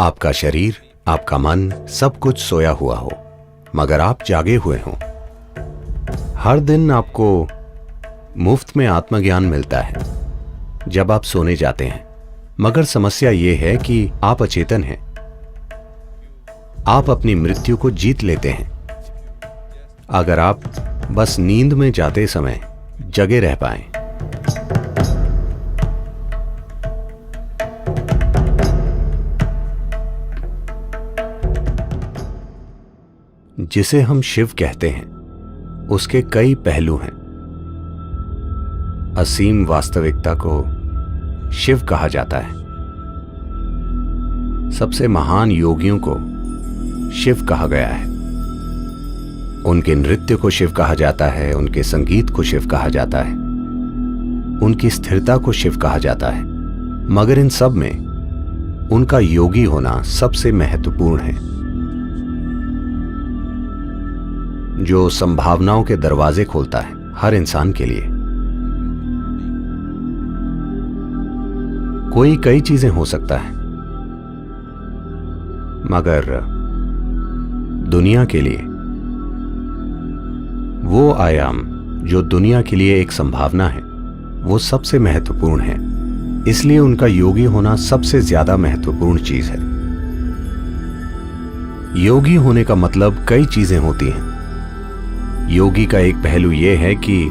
आपका शरीर, आपका मन, सब कुछ सोया हुआ हो, मगर आप जागे हुए हों। हर दिन आपको मुफ्त में आत्मज्ञान मिलता है जब आप सोने जाते हैं, मगर समस्या यह है कि आप अचेतन हैं। आप अपनी मृत्यु को जीत लेते हैं अगर आप बस नींद में जाते समय जगे रह पाएं। जिसे हम शिव कहते हैं, उसके कई पहलू हैं। असीम वास्तविकता को शिव कहा जाता है। सबसे महान योगियों को शिव कहा गया है। उनके नृत्य को शिव कहा जाता है, उनके संगीत को शिव कहा जाता है, उनकी स्थिरता को शिव कहा जाता है। मगर इन सब में उनका योगी होना सबसे महत्वपूर्ण है, जो संभावनाओं के दरवाजे खोलता है हर इंसान के लिए। कोई कई चीजें हो सकता है, मगर दुनिया के लिए वो आयाम जो दुनिया के लिए एक संभावना है, वो सबसे महत्वपूर्ण है। इसलिए उनका योगी होना सबसे ज्यादा महत्वपूर्ण चीज है। योगी होने का मतलब कई चीजें होती हैं। योगी का एक पहलू यह है कि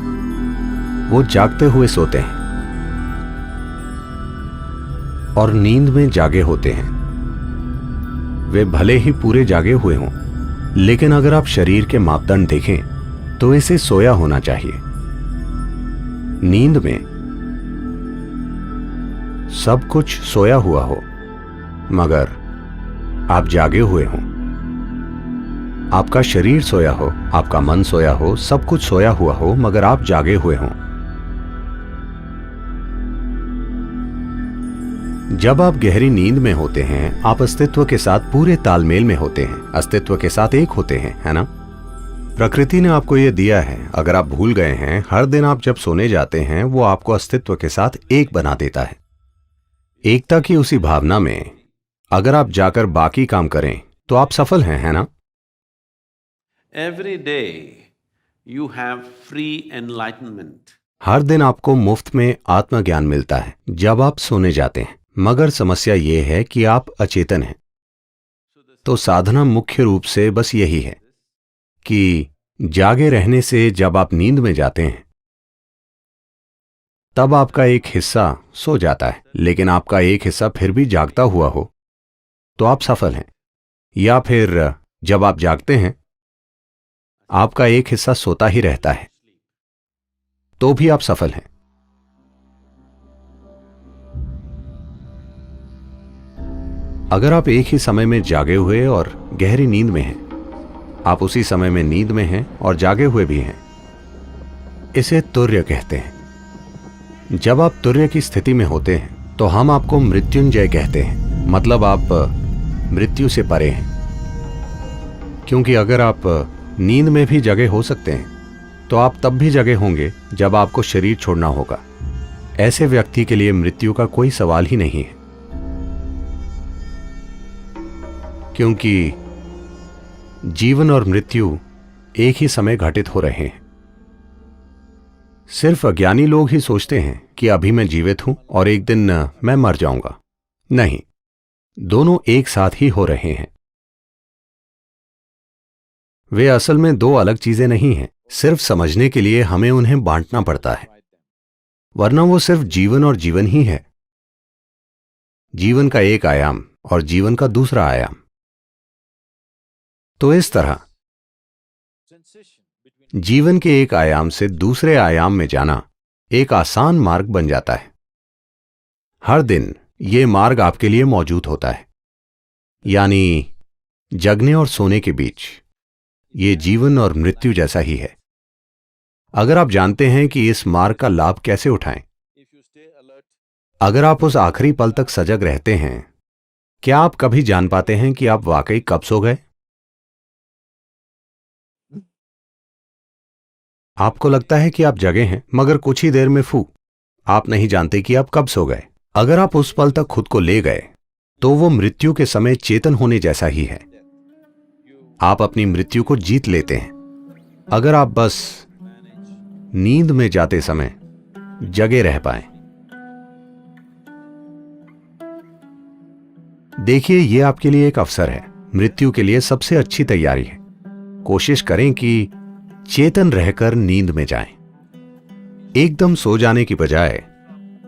वो जागते हुए सोते हैं और नींद में जागे होते हैं। वे भले ही पूरे जागे हुए हों, लेकिन अगर आप शरीर के मापदंड देखें तो इसे सोया होना चाहिए। नींद में सब कुछ सोया हुआ हो, मगर आप जागे हुए हों। आपका शरीर सोया हो, आपका मन सोया हो, सब कुछ सोया हुआ हो, मगर आप जागे हुए हों। जब आप गहरी नींद में होते हैं, आप अस्तित्व के साथ पूरे तालमेल में होते हैं, अस्तित्व के साथ एक होते हैं, है ना? प्रकृति ने आपको यह दिया है। अगर आप भूल गए हैं, हर दिन आप जब सोने जाते हैं, वो आपको अस्तित्व के साथ एक बना देता है। एकता की उसी भावना में अगर आप जाकर बाकी काम करें तो आप सफल हैं, है ना? Every day you have free enlightenment. हर दिन आपको मुफ्त में आत्मज्ञान मिलता है जब आप सोने जाते हैं, मगर समस्या यह है कि आप अचेतन हैं। तो साधना मुख्य रूप से बस यही है कि जागे रहने से जब आप नींद में जाते हैं, तब आपका एक हिस्सा सो जाता है, लेकिन आपका एक हिस्सा फिर भी जागता हुआ हो तो आप सफल हैं। या फिर जब आप जागते हैं, आपका एक हिस्सा सोता ही रहता है, तो भी आप सफल हैं। अगर आप एक ही समय में जागे हुए और गहरी नींद में हैं, आप उसी समय में नींद में हैं और जागे हुए भी हैं, इसे तुर्य कहते हैं। जब आप तुर्य की स्थिति में होते हैं तो हम आपको मृत्युंजय कहते हैं, मतलब आप मृत्यु से परे हैं। क्योंकि अगर आप नींद में भी जगे हो सकते हैं, तो आप तब भी जगे होंगे जब आपको शरीर छोड़ना होगा। ऐसे व्यक्ति के लिए मृत्यु का कोई सवाल ही नहीं है, क्योंकि जीवन और मृत्यु एक ही समय घटित हो रहे हैं। सिर्फ अज्ञानी लोग ही सोचते हैं कि अभी मैं जीवित हूं और एक दिन मैं मर जाऊंगा। नहीं, दोनों एक साथ ही हो रहे हैं। वे असल में दो अलग चीजें नहीं हैं। सिर्फ समझने के लिए हमें उन्हें बांटना पड़ता है, वरना वो सिर्फ जीवन और जीवन ही है। जीवन का एक आयाम और जीवन का दूसरा आयाम। तो इस तरह जीवन के एक आयाम से दूसरे आयाम में जाना एक आसान मार्ग बन जाता है। हर दिन ये मार्ग आपके लिए मौजूद होता है, यानी जगने और सोने के बीच। ये जीवन और मृत्यु जैसा ही है। अगर आप जानते हैं कि इस मार्ग का लाभ कैसे उठाएं, अगर आप उस आखिरी पल तक सजग रहते हैं, क्या आप कभी जान पाते हैं कि आप वाकई कब सो गए? आपको लगता है कि आप जगे हैं, मगर कुछ ही देर में आप नहीं जानते कि आप कब सो गए। अगर आप उस पल तक खुद को ले गए तो वो मृत्यु के समय चेतन होने जैसा ही है। आप अपनी मृत्यु को जीत लेते हैं अगर आप बस नींद में जाते समय जगे रह पाएं। देखिए, यह आपके लिए एक अवसर है, मृत्यु के लिए सबसे अच्छी तैयारी है। कोशिश करें कि चेतन रहकर नींद में जाएं। एकदम सो जाने की बजाय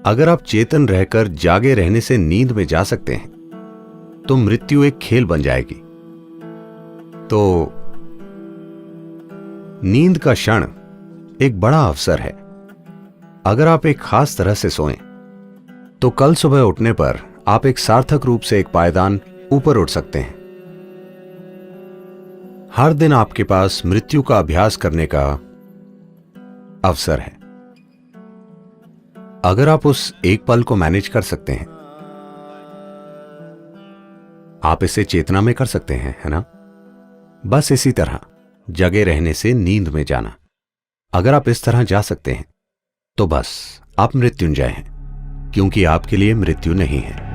अगर आप चेतन रहकर जागे रहने से नींद में जा सकते हैं तो मृत्यु एक खेल बन जाएगी। तो नींद का क्षण एक बड़ा अवसर है। अगर आप एक खास तरह से सोएं तो कल सुबह उठने पर आप एक सार्थक रूप से एक पायदान ऊपर उठ सकते हैं। हर दिन आपके पास मृत्यु का अभ्यास करने का अवसर है। अगर आप उस एक पल को मैनेज कर सकते हैं, आप इसे चेतना में कर सकते हैं, है ना? बस इसी तरह जगे रहने से नींद में जाना। अगर आप इस तरह जा सकते हैं तो बस आप मृत्युंजय हैं, क्योंकि आपके लिए मृत्यु नहीं है।